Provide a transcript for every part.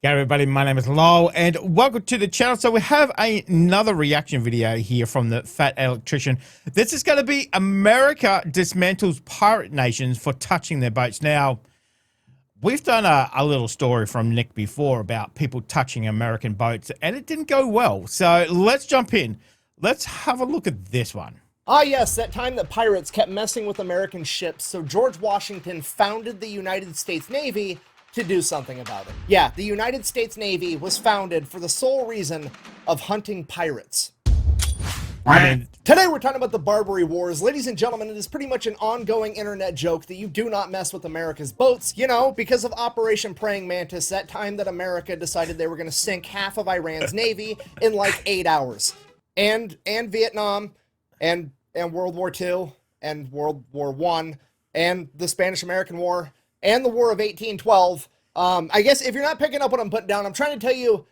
G'day everybody, my name is Lowell and welcome to the channel. So we have another reaction video here from the Fat Electrician. This is going to be America dismantles pirate nations for touching their boats. Now, we've done a little story from Nick before about people touching American boats and it didn't go well. So let's jump in. Let's have a look at this one. Ah yes, that time that pirates kept messing with American ships, so George Washington founded the United States Navy to do something about it. Yeah, the United States Navy was founded for the sole reason of hunting pirates. Today we're talking about the Barbary Wars. Ladies and gentlemen, it is pretty much an ongoing internet joke that you do not mess with America's boats, you know, because of Operation Praying Mantis, that time that America decided they were going to sink half of Iran's navy in like 8 hours. And Vietnam, and World War II, and World War I, and the Spanish-American War, and the War of 1812. I guess if you're not picking up what I'm putting down, I'm trying to tell you,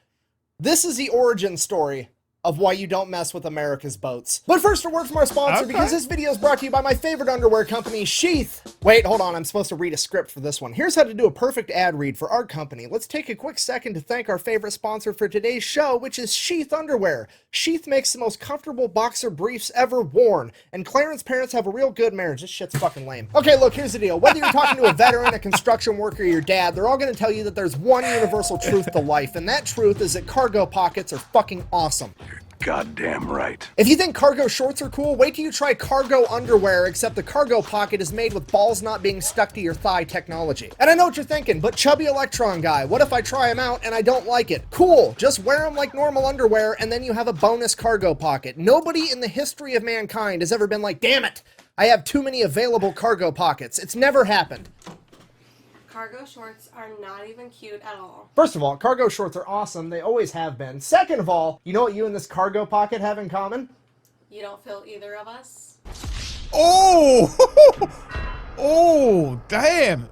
this is the origin story of why you don't mess with America's boats. But first, a word from our sponsor, because this video is brought to you by my favorite underwear company, Sheath. Wait, hold on, I'm supposed to read a script for this one. Here's how to do a perfect ad read for our company. Let's take a quick second to thank our favorite sponsor for today's show, which is Sheath Underwear. Sheath makes the most comfortable boxer briefs ever worn, and Clarence's parents have a real good marriage. This shit's fucking lame. Okay, look, here's the deal. Whether you're talking to a veteran, a construction worker, or your dad, they're all gonna tell you that there's one universal truth to life, and that truth is that cargo pockets are fucking awesome. Goddamn right. If you think cargo shorts are cool, wait till you try cargo underwear, except the cargo pocket is made with balls not being stuck to your thigh technology. And I know what you're thinking, but chubby electron guy, what if I try them out and I don't like it? Cool, just wear them like normal underwear and then you have a bonus cargo pocket. Nobody in the history of mankind has ever been like, damn it, I have too many available cargo pockets. It's never happened. Cargo shorts are not even cute at all. First of all, cargo shorts are awesome. They always have been. Second of all, you know what you and this cargo pocket have in common? You don't feel either of us? Oh! Oh, damn.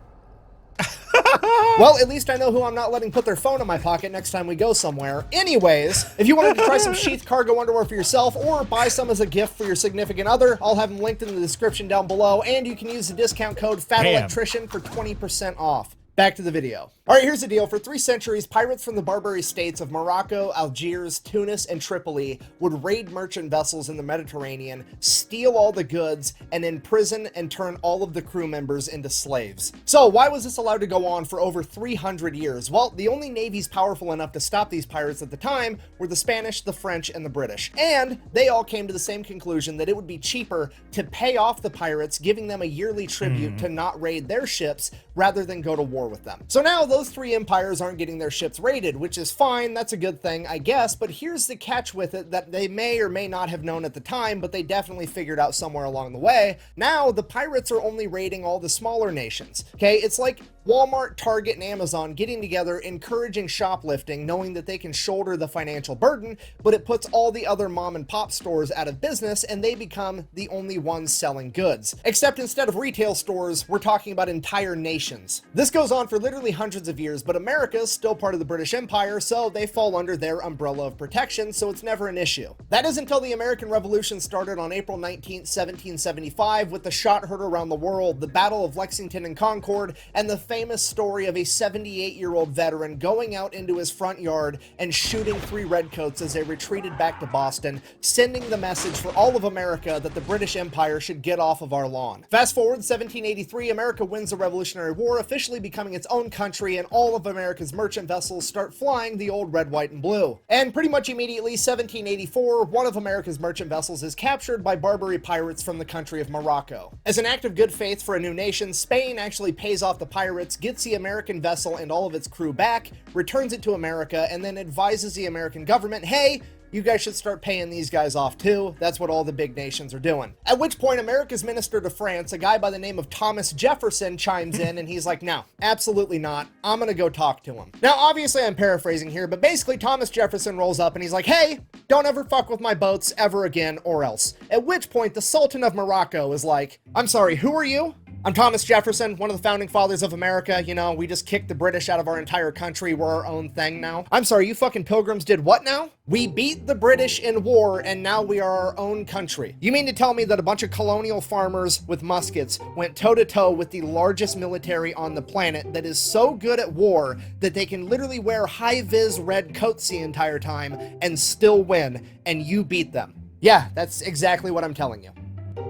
Well, at least I know who I'm not letting put their phone in my pocket next time we go somewhere. Anyways, if you wanted to try some Sheath cargo underwear for yourself or buy some as a gift for your significant other, I'll have them linked in the description down below, and you can use the discount code Fat Electrician for 20% off. Back to the video. All right, here's the deal. For 3 centuries, pirates from the Barbary states of Morocco, Algiers, Tunis, and Tripoli would raid merchant vessels in the Mediterranean, steal all the goods, and imprison and turn all of the crew members into slaves. So why was this allowed to go on for over 300 years? Well, the only navies powerful enough to stop these pirates at the time were the Spanish, the French, and the British. And they all came to the same conclusion that it would be cheaper to pay off the pirates, giving them a yearly tribute to not raid their ships rather than go to war with them. So now those 3 empires aren't getting their ships raided, which is fine, that's a good thing, I guess, but here's the catch with it that they may or may not have known at the time, but they definitely figured out somewhere along the way. Now, the pirates are only raiding all the smaller nations, okay? It's like Walmart, Target, and Amazon getting together, encouraging shoplifting, knowing that they can shoulder the financial burden, but it puts all the other mom and pop stores out of business and they become the only ones selling goods. Except instead of retail stores, we're talking about entire nations. This goes on for literally hundreds of years, but America is still part of the British Empire, so they fall under their umbrella of protection, so it's never an issue. That is until the American Revolution started on April 19th, 1775, with the shot heard around the world, the Battle of Lexington and Concord, and the famous story of a 78-year-old veteran going out into his front yard and shooting 3 redcoats as they retreated back to Boston, sending the message for all of America that the British Empire should get off of our lawn. Fast forward 1783, America wins the Revolutionary War, officially becoming its own country, and all of America's merchant vessels start flying the old red, white, and blue. And pretty much immediately, 1784, one of America's merchant vessels is captured by Barbary pirates from the country of Morocco. As an act of good faith for a new nation, Spain actually pays off the pirates, gets the American vessel and all of its crew back, returns it to America, and then advises the American government, hey, you guys should start paying these guys off too. That's what all the big nations are doing. At which point, America's minister to France, a guy by the name of Thomas Jefferson, chimes in and he's like, no, absolutely not. I'm gonna go talk to him. Now, obviously I'm paraphrasing here, but basically Thomas Jefferson rolls up and he's like, hey, don't ever fuck with my boats ever again or else. At which point the Sultan of Morocco is like, I'm sorry, who are you? I'm Thomas Jefferson, one of the founding fathers of America. You know, we just kicked the British out of our entire country. We're our own thing now. I'm sorry, you fucking pilgrims did what now? We beat the British in war, and now we are our own country. You mean to tell me that a bunch of colonial farmers with muskets went toe-to-toe with the largest military on the planet that is so good at war that they can literally wear high-vis red coats the entire time and still win, and you beat them? Yeah, that's exactly what I'm telling you.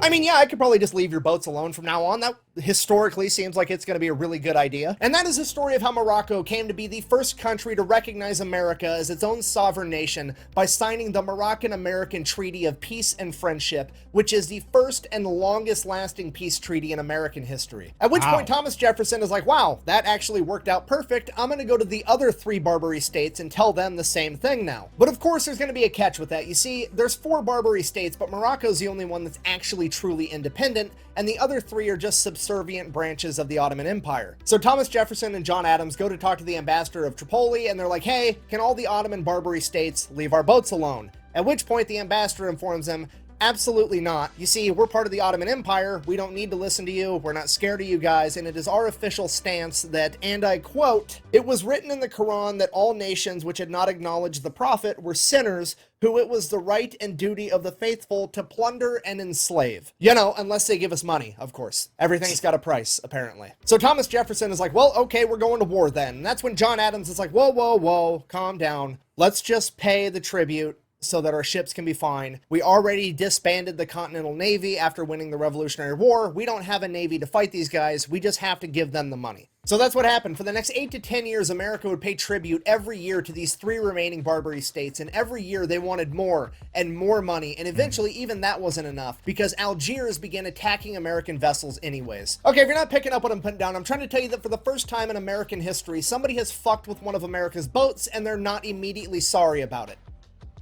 I mean, yeah, I could probably just leave your boats alone from now on. That historically seems like it's going to be a really good idea. And that is the story of how Morocco came to be the first country to recognize America as its own sovereign nation by signing the Moroccan-American Treaty of Peace and Friendship, which is the first and longest lasting peace treaty in American history. At which point Thomas Jefferson is like, wow, that actually worked out perfect. I'm going to go to the other 3 Barbary states and tell them the same thing now. But of course, there's going to be a catch with that. You see, there's 4 Barbary states, but Morocco's the only one that's actually truly independent, and the other 3 are just subservient branches of the Ottoman Empire. So Thomas Jefferson and John Adams go to talk to the ambassador of Tripoli, and they're like, hey, can all the Ottoman Barbary states leave our boats alone? At which point the ambassador informs them, absolutely not. You see, we're part of the Ottoman Empire. We don't need to listen to you. We're not scared of you guys. And it is our official stance that, and I quote, it was written in the Quran that all nations which had not acknowledged the prophet were sinners, who it was the right and duty of the faithful to plunder and enslave. You know, unless they give us money, of course. Everything's got a price, apparently. So Thomas Jefferson is like, well, okay, we're going to war then. And that's when John Adams is like, whoa, whoa, whoa, calm down. Let's just pay the tribute so that our ships can be fine. We already disbanded the Continental Navy after winning the Revolutionary War. We don't have a navy to fight these guys. We just have to give them the money. So that's what happened. For the next 8 to 10 years, America would pay tribute every year to these 3 remaining Barbary states, and every year they wanted more and more money, and eventually even that wasn't enough, because Algiers began attacking American vessels anyways. Okay, if you're not picking up what I'm putting down, I'm trying to tell you that for the first time in American history, somebody has fucked with one of America's boats, and they're not immediately sorry about it.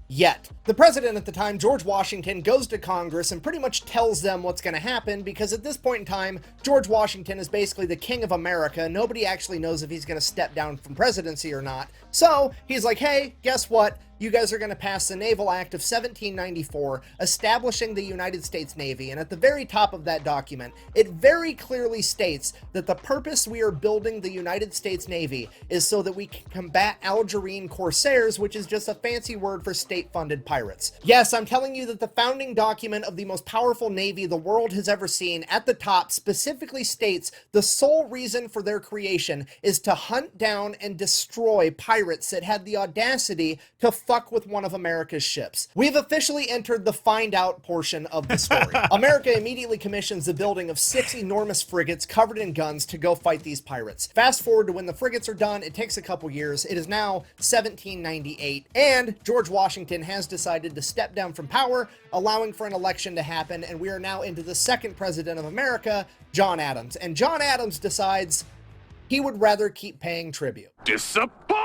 Yet. The president at the time, George Washington, goes to Congress and pretty much tells them what's going to happen, because at this point in time, George Washington is basically the king of America. Nobody actually knows if he's going to step down from presidency or not. So he's like, hey, guess what? You guys are going to pass the Naval Act of 1794, establishing the United States Navy. And at the very top of that document, it very clearly states that the purpose we are building the United States Navy is so that we can combat Algerine corsairs, which is just a fancy word for state-funded pirates. Yes, I'm telling you that the founding document of the most powerful navy the world has ever seen at the top specifically states the sole reason for their creation is to hunt down and destroy pirates that had the audacity to fuck with one of America's ships. We've officially entered the find out portion of the story. America immediately commissions the building of 6 enormous frigates covered in guns to go fight these pirates. Fast forward to when the frigates are done, it takes a couple years. It is now 1798, and George Washington has decided to step down from power, allowing for an election to happen, and we are now into the 2nd president of America, John Adams. And John Adams decides he would rather keep paying tribute. Disappointed!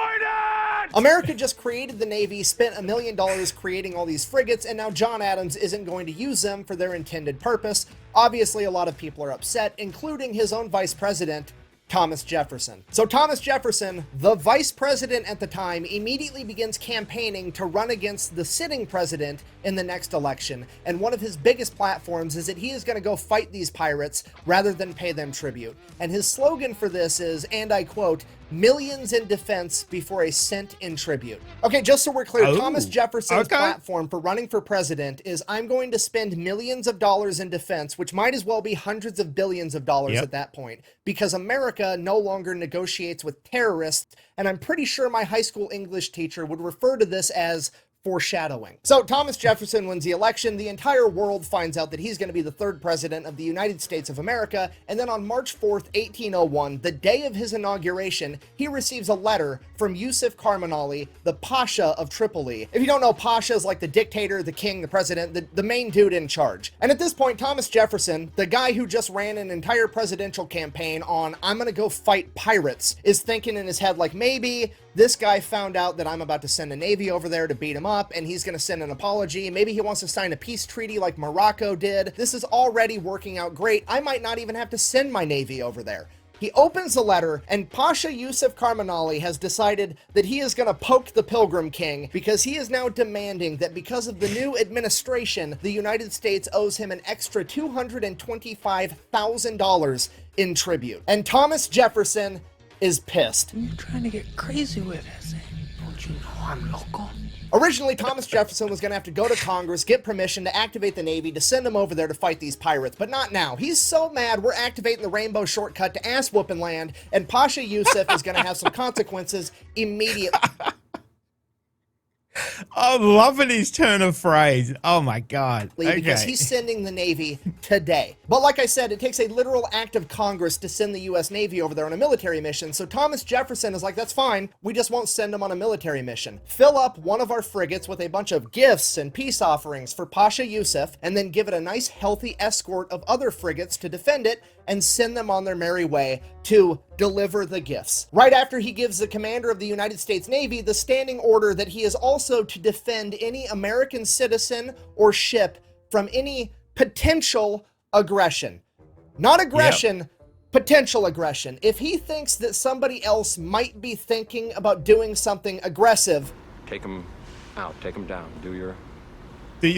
America just created the Navy, spent $1 million creating all these frigates, and now John Adams isn't going to use them for their intended purpose. Obviously, a lot of people are upset, including his own vice president, Thomas Jefferson. So Thomas Jefferson, the vice president at the time, immediately begins campaigning to run against the sitting president in the next election. And one of his biggest platforms is that he is going to go fight these pirates rather than pay them tribute. And his slogan for this is, and I quote, "Millions in defense before a cent in tribute." Okay, just so we're clear, Thomas Jefferson's platform for running for president is, I'm going to spend millions of dollars in defense, which might as well be hundreds of billions of dollars at that point, because America no longer negotiates with terrorists, and I'm pretty sure my high school English teacher would refer to this as foreshadowing. So Thomas Jefferson wins the election. The entire world finds out that he's going to be the 3rd president of the United States of America. And then on March 4th, 1801, the day of his inauguration, he receives a letter from Yusuf Karmanali, the Pasha of Tripoli. If you don't know, Pasha is like the dictator, the king, the president, the main dude in charge. And at this point, Thomas Jefferson, the guy who just ran an entire presidential campaign on, I'm going to go fight pirates, is thinking in his head like, maybe this guy found out that I'm about to send a navy over there to beat him up, and he's going to send an apology. Maybe he wants to sign a peace treaty like Morocco did. This is already working out great. I might not even have to send my navy over there. He opens the letter, and Pasha Yusuf Karmanali has decided that he is going to poke the Pilgrim King because he is now demanding that because of the new administration, the United States owes him an extra $225,000 in tribute. And Thomas Jefferson is pissed. You're trying to get crazy with this. Don't you know I'm local? Originally, Thomas Jefferson was going to have to go to Congress, get permission to activate the Navy to send him over there to fight these pirates, but not now. He's so mad we're activating the Rainbow Shortcut to ass-whooping land, and Pasha Yusuf is going to have some consequences immediately. I'm loving his turn of phrase. Oh my God. Because he's sending the Navy today. But like I said, it takes a literal act of Congress to send the U.S. Navy over there on a military mission. So Thomas Jefferson is like, that's fine. We just won't send them on a military mission. Fill up one of our frigates with a bunch of gifts and peace offerings for Pasha Yusuf, and then give it a nice healthy escort of other frigates to defend it, and send them on their merry way to deliver the gifts. Right after he gives the commander of the United States Navy the standing order that he is also to defend any American citizen or ship from any potential aggression. Not aggression, potential aggression. If he thinks that somebody else might be thinking about doing something aggressive, Take them out. Take them down. Do your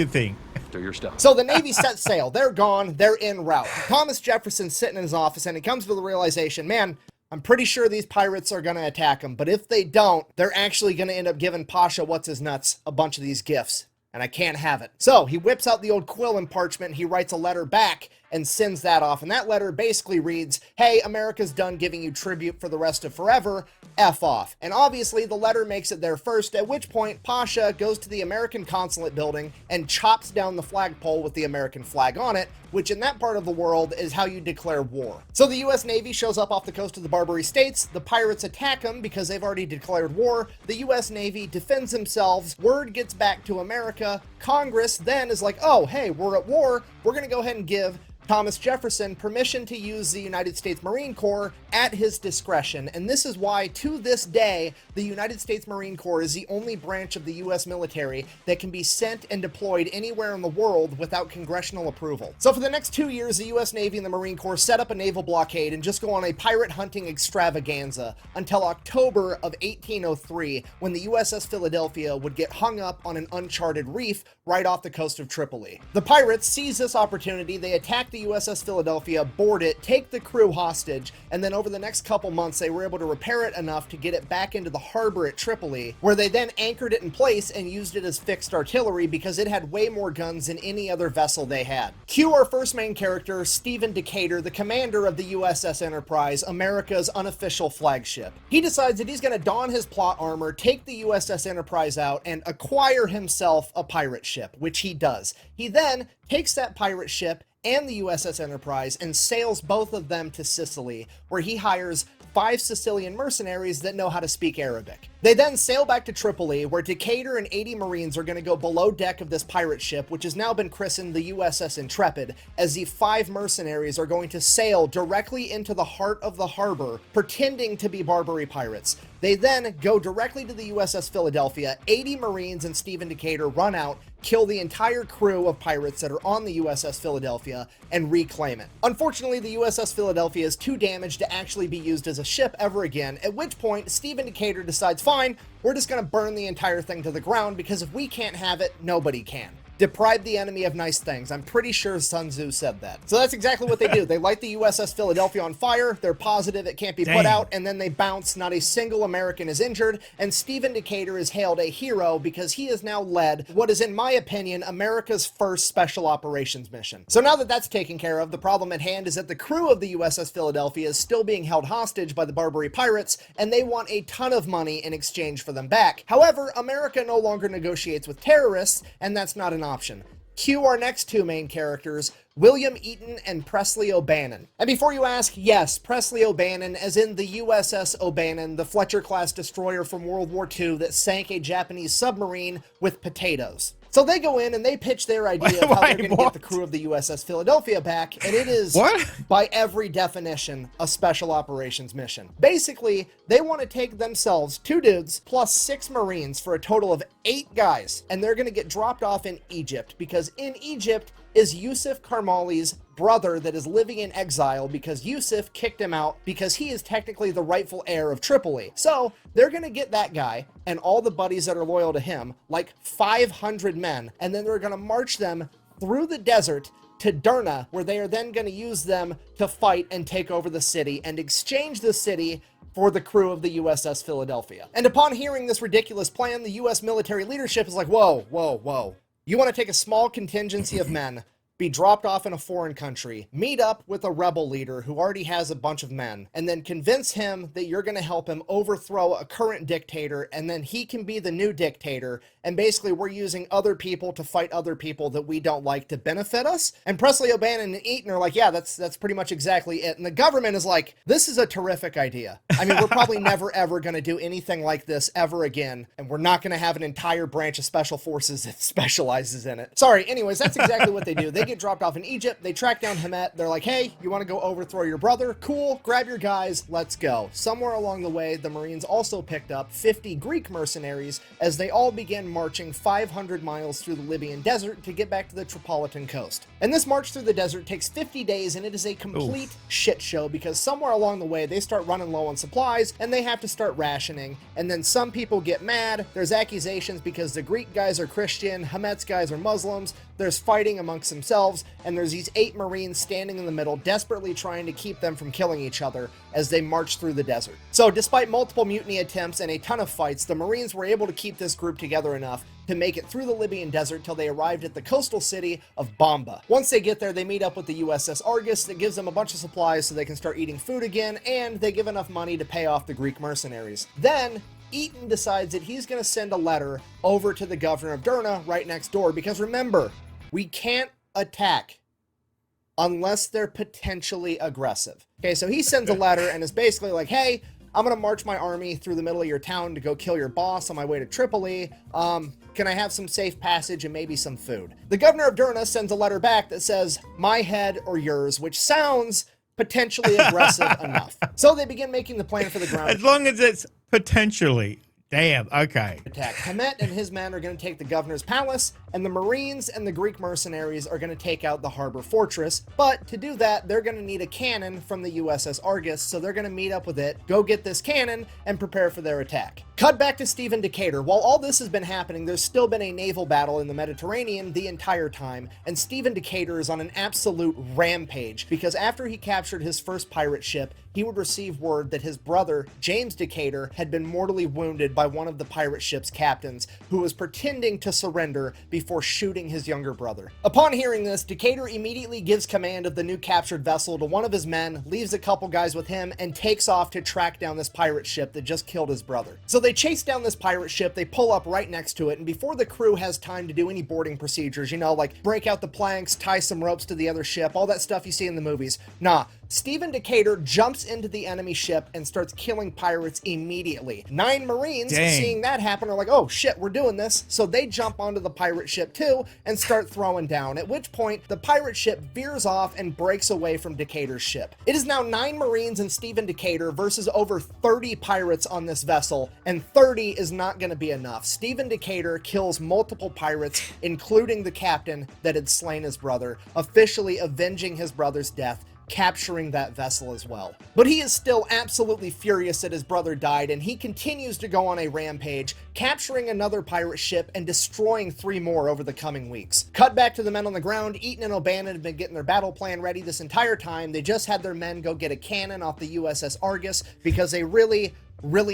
thing. do your stuff. so the Navy sets sail. They're gone. They're en route. Thomas Jefferson's sitting in his office, and he comes to the realization, man, I'm pretty sure these pirates are going to attack him, but if they don't, they're actually going to end up giving Pasha What's-His-Nuts a bunch of these gifts, and I can't have it. So he whips out the old quill and parchment, and he writes a letter back and sends that off, and that letter basically reads, hey, America's done giving you tribute for the rest of forever, F off. And obviously the letter makes it there first, at which point Pasha goes to the American consulate building and chops down the flagpole with the American flag on it, which in that part of the world is how you declare war. So the US Navy shows up off the coast of the Barbary States, the pirates attack them because they've already declared war, the US Navy defends themselves, word gets back to America, Congress then is like, oh, hey, we're at war, we're gonna go ahead and give Thomas Jefferson permission to use the United States Marine Corps at his discretion, and this is why, to this day, the United States Marine Corps is the only branch of the U.S. military that can be sent and deployed anywhere in the world without congressional approval. So for the next 2 years, the U.S. Navy and the Marine Corps set up a naval blockade and just go on a pirate hunting extravaganza until October of 1803, when the USS Philadelphia would get hung up on an uncharted reef right off the coast of Tripoli. The pirates seize this opportunity, they attack the USS Philadelphia, board it, take the crew hostage, and then over the next couple months they were able to repair it enough to get it back into the harbor at Tripoli, where they then anchored it in place and used it as fixed artillery because it had way more guns than any other vessel they had. Cue our first main character, Stephen Decatur, the commander of the USS Enterprise, America's unofficial flagship. He decides that he's going to don his plot armor, take the USS Enterprise out, and acquire himself a pirate ship, which he does. He then takes that pirate ship and the USS Enterprise and sails both of them to Sicily, where he hires 5 Sicilian mercenaries that know how to speak Arabic. They then sail back to Tripoli, where Decatur and 80 Marines are going to go below deck of this pirate ship, which has now been christened the USS Intrepid, as the 5 mercenaries are going to sail directly into the heart of the harbor, pretending to be Barbary pirates. They then go directly to the USS Philadelphia, 80 Marines and Stephen Decatur run out, kill the entire crew of pirates that are on the USS Philadelphia, and reclaim it. Unfortunately, the USS Philadelphia is too damaged to actually be used as a ship ever again, at which point Stephen Decatur decides, fine, we're just gonna burn the entire thing to the ground because if we can't have it, nobody can. Deprive the enemy of nice things. I'm pretty sure Sun Tzu said that. So that's exactly what they do. They light the USS Philadelphia on fire, they're positive it can't be put out, and then they bounce. Not a single American is injured, and Stephen Decatur is hailed a hero because he has now led what is, in my opinion, America's first special operations mission. So now that that's taken care of, the problem at hand is that the crew of the USS Philadelphia is still being held hostage by the Barbary pirates, and they want a ton of money in exchange for them back. However, America no longer negotiates with terrorists, and that's not an option. Cue our next 2 main characters, William Eaton and Presley O'Bannon. And before you ask, yes, Presley O'Bannon, as in the USS O'Bannon, the Fletcher-class destroyer from World War II that sank a Japanese submarine with potatoes. So they go in and they pitch their idea of how they're going to get the crew of the USS Philadelphia back, and it is, by every definition, a special operations mission. Basically, they want to take themselves, 2 dudes, plus 6 Marines for a total of 8 guys, and they're going to get dropped off in Egypt, because in Egypt, is Yusuf Karmali's brother that is living in exile because Yusuf kicked him out because he is technically the rightful heir of Tripoli. So they're going to get that guy and all the buddies that are loyal to him, like 500 men, and then they're going to march them through the desert to Derna, where they are then going to use them to fight and take over the city and exchange the city for the crew of the USS Philadelphia. And upon hearing this ridiculous plan, the US military leadership is like, whoa, whoa, whoa. You want to take a small contingency of men, be dropped off in a foreign country, meet up with a rebel leader who already has a bunch of men, and then convince him that you're going to help him overthrow a current dictator, and then he can be the new dictator, and basically we're using other people to fight other people that we don't like to benefit us. And Presley O'Bannon and Eaton are like, yeah, that's pretty much exactly it. And the government is like, this is a terrific idea. I mean, we're probably never ever going to do anything like this ever again, and we're not going to have an entire branch of special forces that specializes in it. Sorry, anyways, that's exactly what they do. They get dropped off in Egypt, they track down Hamet, they're like, hey, you want to go overthrow your brother? Cool, grab your guys, let's go. Somewhere along the way, the Marines also picked up 50 Greek mercenaries as they all began marching 500 miles through the Libyan desert to get back to the Tripolitan coast. And this march through the desert takes 50 days, and it is a complete shit show because somewhere along the way, they start running low on supplies, and they have to start rationing, and then some people get mad, there's accusations because the Greek guys are Christian, Hamet's guys are Muslims, there's fighting amongst themselves, and there's these 8 Marines standing in the middle, desperately trying to keep them from killing each other as they march through the desert. So despite multiple mutiny attempts and a ton of fights, the Marines were able to keep this group together enough to make it through the Libyan desert till they arrived at the coastal city of Bamba. Once they get there, they meet up with the USS Argus that gives them a bunch of supplies so they can start eating food again, and they give enough money to pay off the Greek mercenaries. Then Eaton decides that he's going to send a letter over to the governor of Derna right next door, because remember, we can't attack unless they're potentially aggressive. Okay, so he sends a letter and is basically like, hey, I'm going to march my army through the middle of your town to go kill your boss on my way to Tripoli. Can I have some safe passage and maybe some food? The governor of Derna sends a letter back that says, my head or yours, which sounds potentially aggressive enough. So they begin making the plan for the ground. As long as it's potentially. Damn, okay. Attack. Hamet and his men are going to take the governor's palace, and the Marines and the Greek mercenaries are going to take out the harbor fortress. But to do that, they're going to need a cannon from the USS Argus, so they're going to meet up with it, go get this cannon, and prepare for their attack. Cut back to Stephen Decatur. While all this has been happening, there's still been a naval battle in the Mediterranean the entire time, and Stephen Decatur is on an absolute rampage, because after he captured his first pirate ship, he would receive word that his brother, James Decatur, had been mortally wounded by one of the pirate ship's captains, who was pretending to surrender before shooting his younger brother. Upon hearing this, Decatur immediately gives command of the new captured vessel to one of his men, leaves a couple guys with him, and takes off to track down this pirate ship that just killed his brother. So they chase down this pirate ship, they pull up right next to it, and before the crew has time to do any boarding procedures, you know, like break out the planks, tie some ropes to the other ship, all that stuff you see in the movies, nah. Stephen Decatur jumps into the enemy ship and starts killing pirates immediately. 9 Marines, seeing that happen, are like, oh shit, we're doing this. So they jump onto the pirate ship too and start throwing down, at which point the pirate ship veers off and breaks away from Decatur's ship. It is now 9 Marines and Stephen Decatur versus over 30 pirates on this vessel, and 30 is not going to be enough. Stephen Decatur kills multiple pirates, including the captain that had slain his brother, officially avenging his brother's death, capturing that vessel as well. But he is still absolutely furious that his brother died, and he continues to go on a rampage, capturing another pirate ship and destroying 3 more over the coming weeks. Cut back to the men on the ground. Eaton and O'Bannon have been getting their battle plan ready this entire time. They just had their men go get a cannon off the USS Argus because they really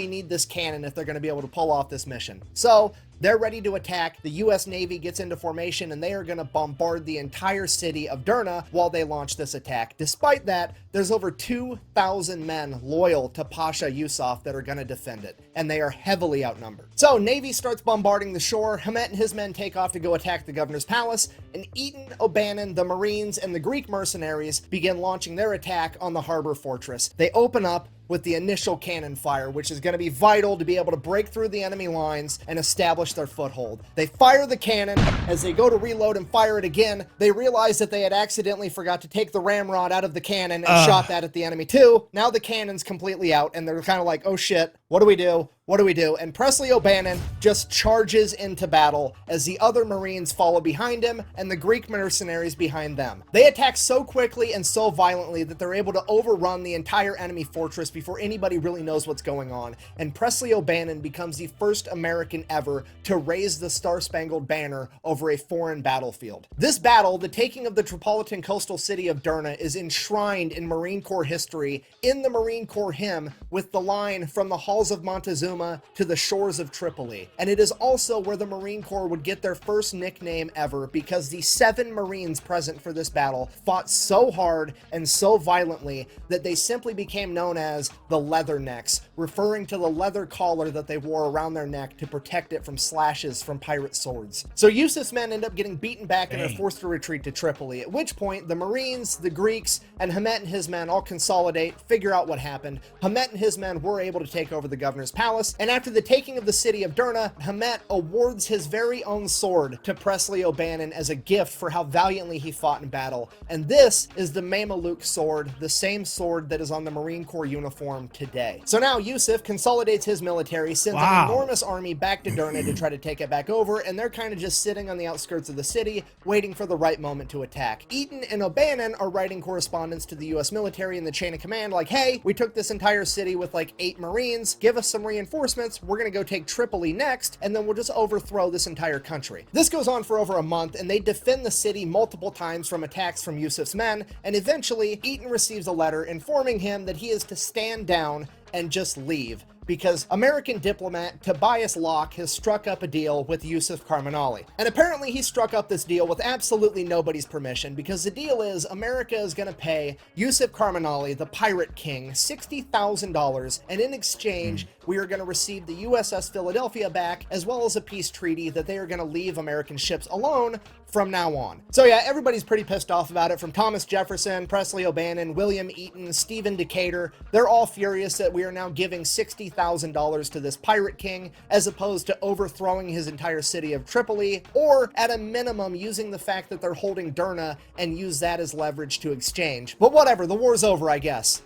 need this cannon if they're going to be able to pull off this mission. So they're ready to attack. The US Navy gets into formation, and they are going to bombard the entire city of Derna while they launch this attack. Despite that, there's over 2,000 men loyal to Pasha Yusuf that are going to defend it, and they are heavily outnumbered. So Navy starts bombarding the shore. Hamet and his men take off to go attack the governor's palace, and Eaton, O'Bannon, the Marines, and the Greek mercenaries begin launching their attack on the harbor fortress. They open up with the initial cannon fire, which is going to be vital to be able to break through the enemy lines and establish their foothold. They fire the cannon. As they go to reload and fire it again, they realize that they had accidentally forgot to take the ramrod out of the cannon and shot that at the enemy too. Now the cannon's completely out, and they're kind of like, oh shit, What do we do? What do we do? And Presley O'Bannon just charges into battle as the other Marines follow behind him and the Greek mercenaries behind them. They attack so quickly and so violently that they're able to overrun the entire enemy fortress before anybody really knows what's going on. And Presley O'Bannon becomes the first American ever to raise the Star-Spangled Banner over a foreign battlefield. This battle, the taking of the Tripolitan coastal city of Derna, is enshrined in Marine Corps history in the Marine Corps hymn with the line, "From the halls of Montezuma to the shores of Tripoli." And it is also where the Marine Corps would get their first nickname ever, because the 7 Marines present for this battle fought so hard and so violently that they simply became known as the Leathernecks, referring to the leather collar that they wore around their neck to protect it from slashes from pirate swords. So Yusuf's men end up getting beaten back and are forced to retreat to Tripoli, at which point the Marines, the Greeks, and Hamet and his men all consolidate, figure out what happened. Hamet and his men were able to take over the governor's palace, and after the taking of the city of Derna, Hamet awards his very own sword to Presley O'Bannon as a gift for how valiantly he fought in battle. And this is the Mameluke sword, the same sword that is on the Marine Corps uniform today. So now Yusuf consolidates his military, sends an enormous army back to Derna to try to take it back over, and they're kind of just sitting on the outskirts of the city, waiting for the right moment to attack. Eaton and O'Bannon are writing correspondence to the US military in the chain of command like, "Hey, we took this entire city with like 8 Marines, give us some reinforcements, we're gonna go take Tripoli next, and then we'll just overthrow this entire country." This goes on for over a month, and they defend the city multiple times from attacks from Yusuf's men, and eventually Eaton receives a letter informing him that he is to stand down and just leave, because American diplomat Tobias Locke has struck up a deal with Yusuf Karmanali. And apparently he struck up this deal with absolutely nobody's permission, because the deal is America is going to pay Yusuf Karmanali, the pirate king, $60,000, and in exchange we are going to receive the USS Philadelphia back, as well as a peace treaty that they are going to leave American ships alone from now on. So yeah, everybody's pretty pissed off about it, from Thomas Jefferson, Presley O'Bannon, William Eaton, Stephen Decatur. They're all furious that we are now giving $60,000 to this pirate king, as opposed to overthrowing his entire city of Tripoli, or at a minimum using the fact that they're holding Derna and use that as leverage to exchange. But whatever, the war's over, I guess.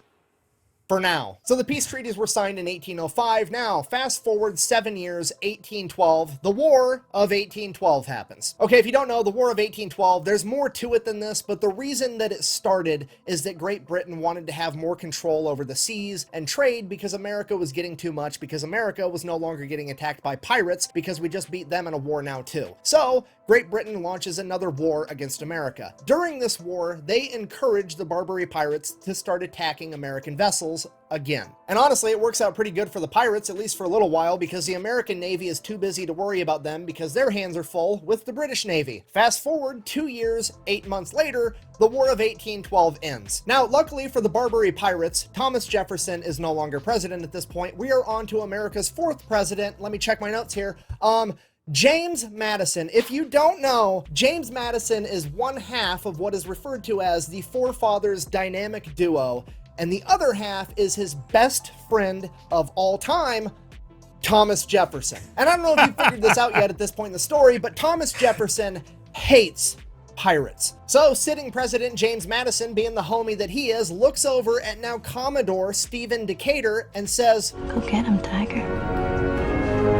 For now. So the peace treaties were signed in 1805. Now, fast forward 7 years, 1812, the War of 1812 happens. Okay, if you don't know, the War of 1812, there's more to it than this, but the reason that it started is that Great Britain wanted to have more control over the seas and trade, because America was getting too much, because America was no longer getting attacked by pirates, because we just beat them in a war now too. So, Great Britain launches another war against America. During this war, they encourage the Barbary pirates to start attacking American vessels again. And honestly, it works out pretty good for the pirates, at least for a little while, because the American Navy is too busy to worry about them because their hands are full with the British Navy. Fast forward 2 years, 8 months later, the War of 1812 ends. Now, luckily for the Barbary pirates, Thomas Jefferson is no longer president at this point. We are on to America's 4th president. Let me check my notes here. James Madison. If you don't know, James Madison is one half of what is referred to as the Forefathers dynamic duo, and the other half is his best friend of all time, Thomas Jefferson. And I don't know if you figured this out yet at this point in the story, but Thomas Jefferson hates pirates. So sitting President James Madison, being the homie that he is, looks over at now Commodore Stephen Decatur and says, "Go get him, Tiger."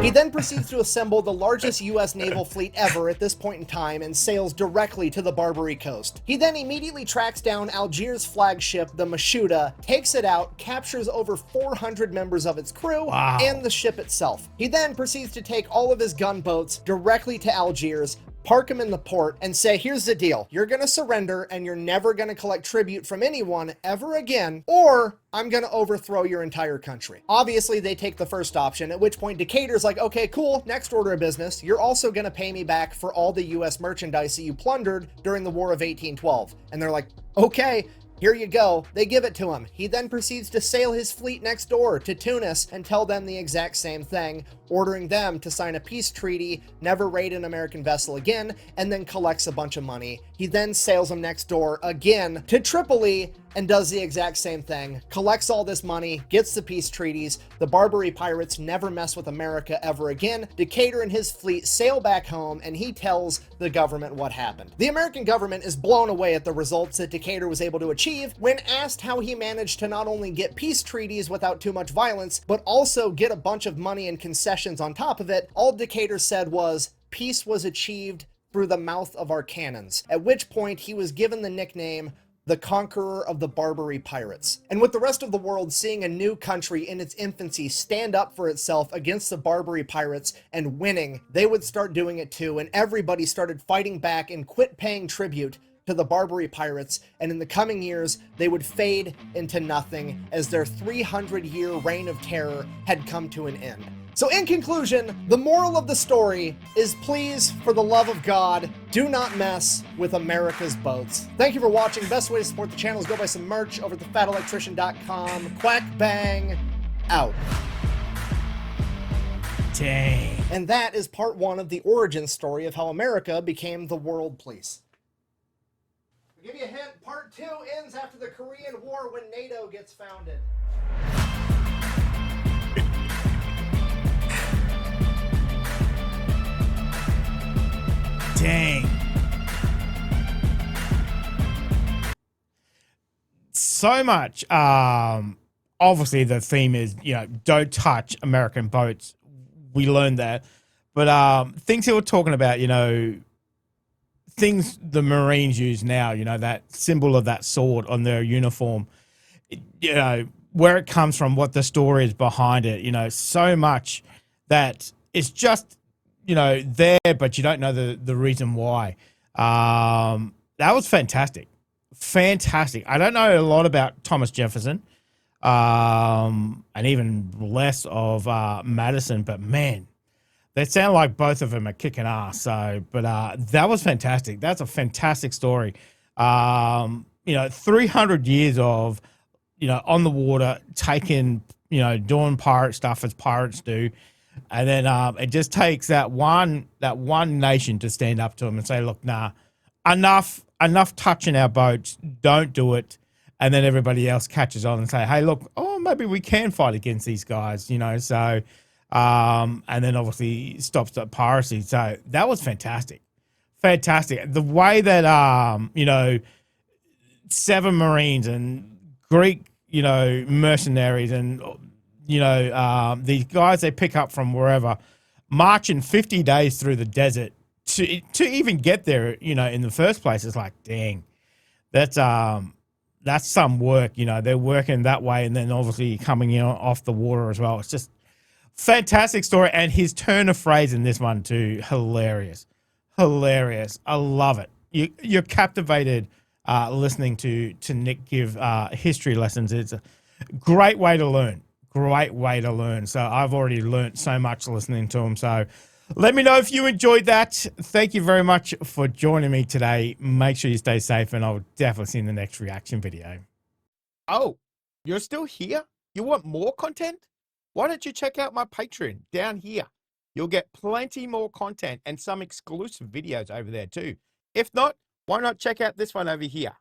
He then proceeds to assemble the largest U.S. naval fleet ever at this point in time and sails directly to the Barbary coast. He then immediately tracks down Algiers' flagship, the Mashuda, takes it out, captures over 400 members of its crew, and the ship itself. He then proceeds to take all of his gunboats directly to Algiers, park them in the port, and say, "Here's the deal. You're gonna surrender, and you're never gonna collect tribute from anyone ever again, or I'm gonna overthrow your entire country." Obviously, they take the first option, at which point Decatur's like, "Okay, cool, next order of business. You're also gonna pay me back for all the US merchandise that you plundered during the War of 1812. And they're like, "Okay, here you go." They give it to him. He then proceeds to sail his fleet next door to Tunis and tell them the exact same thing, ordering them to sign a peace treaty, never raid an American vessel again, and then collects a bunch of money. He then sails them next door again to Tripoli and does the exact same thing, collects all this money, gets the peace treaties. The Barbary pirates never mess with America ever again. Decatur and his fleet sail back home, and he tells the government what happened. The American government is blown away at the results that Decatur was able to achieve. When asked how he managed to not only get peace treaties without too much violence, but also get a bunch of money and concessions on top of it, all Decatur said was, peace was achieved through the mouth of our cannons, at which point he was given the nickname the conqueror of the Barbary pirates. And with the rest of the world seeing a new country in its infancy stand up for itself against the Barbary pirates and winning, they would start doing it too, and everybody started fighting back and quit paying tribute to the Barbary pirates, and in the coming years, they would fade into nothing as their 300-year reign of terror had come to an end. So in conclusion, the moral of the story is, please, for the love of God, do not mess with America's boats. Thank you for watching. Best way to support the channel is go buy some merch over at thefatelectrician.com. Quack bang, out. Dang. And that is part 1 of the origin story of how America became the world police. I'll give you a hint, part 2 ends after the Korean War when NATO gets founded. Dang. So much. Obviously, the theme is, don't touch American boats. We learned that. But things he was talking about, things the Marines use now, that symbol of that sword on their uniform, where it comes from, what the story is behind it, so much that it's just, there, but you don't know the reason why. That was fantastic. Fantastic. I don't know a lot about Thomas Jefferson, and even less of Madison, but man, they sound like both of them are kicking ass. So, but that was fantastic. That's a fantastic story. 300 years of, on the water, taking, doing pirate stuff as pirates do. And then it just takes that one nation to stand up to them and say, look, nah, enough touching our boats. Don't do it. And then everybody else catches on and say, hey, look, maybe we can fight against these guys, so, and then obviously stops the piracy. So that was fantastic. Fantastic. The way that, 7 Marines and Greek, mercenaries and, these guys they pick up from wherever, marching 50 days through the desert to even get there, in the first place. It's like, dang, that's some work. They're working that way, and then obviously coming in off the water as well. It's just fantastic story, and his turn of phrase in this one too, hilarious. I love it. You're captivated listening to Nick give history lessons. It's a great way to learn. So I've already learned so much listening to him. So let me know if you enjoyed that. Thank you very much for joining me today. Make sure you stay safe, and I'll definitely see you in the next reaction video. Oh, you're still here? You want more content? Why don't you check out my Patreon down here? You'll get plenty more content and some exclusive videos over there too. If not, why not check out this one over here?